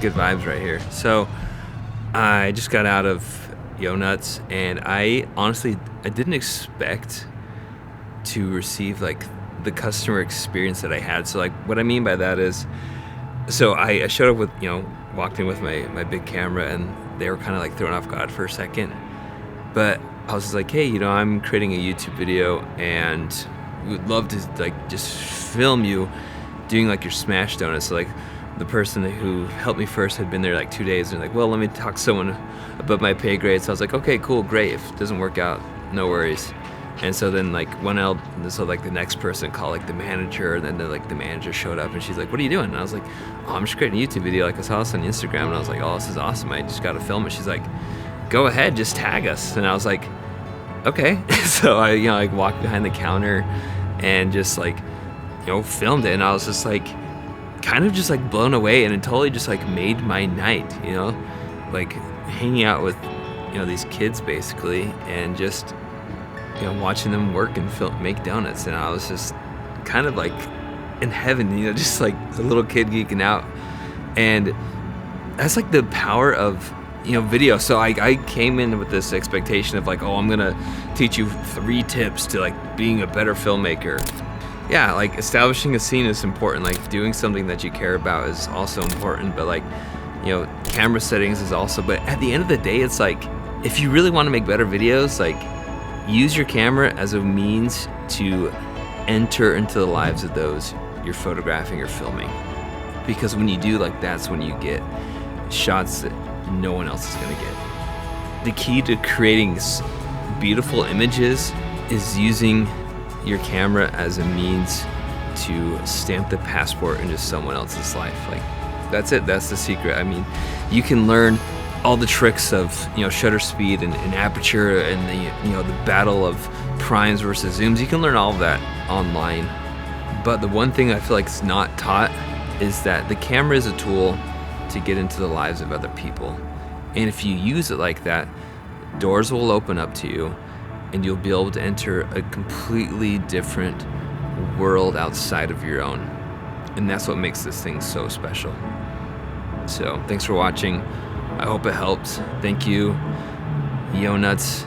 good vibes right here. So I just got out of Yo Nuts, and I honestly didn't expect to receive like the customer experience that I had. So like what I mean by that is, so I showed up with, walked in with my big camera, and they were kind of like thrown off guard for a second. But I was just like, hey, I'm creating a YouTube video, and we would love to like just film you doing like your smash donuts. So like the person who helped me first had been there like 2 days, and like, well, let me talk to someone above my pay grade. So I was like, okay, cool, great. If it doesn't work out, no worries. And so then like the next person called like the manager, and then the manager showed up, and she's like, what are you doing? And I was like, oh, I'm just creating a YouTube video. Like I saw this on Instagram, and I was like, oh, this is awesome. I just got to film it. She's like, go ahead, just tag us. And I was like, okay. So I like walked behind the counter and just like filmed it, and I was just like kind of just like blown away, and it totally just like made my night, like hanging out with these kids basically, and just watching them work and make donuts. And I was just kind of like in heaven, just like a little kid geeking out. And that's like the power of video. So I came in with this expectation of like, oh, I'm gonna teach you 3 tips to like being a better filmmaker. Yeah, like establishing a scene is important, like doing something that you care about is also important, but like camera settings is also. But at the end of the day, it's like, if you really want to make better videos, like use your camera as a means to enter into the lives of those you're photographing or filming, because when you do, like, that's when you get shots that no one else is gonna get. The key to creating beautiful images is using your camera as a means to stamp the passport into someone else's life. Like, that's it. That's the secret. I mean, you can learn all the tricks of shutter speed and aperture and the battle of primes versus zooms. You can learn all of that online, but the one thing I feel like is not taught is that the camera is a tool to get into the lives of other people, and if you use it like that, doors will open up to you, and you'll be able to enter a completely different world outside of your own. And that's what makes this thing so special. So thanks for watching. I hope it helped. Thank you, Yo Nuts,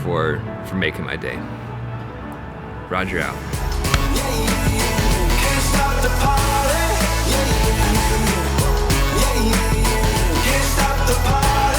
for making my day. Roger out. Can't stop the party. Can't stop the party.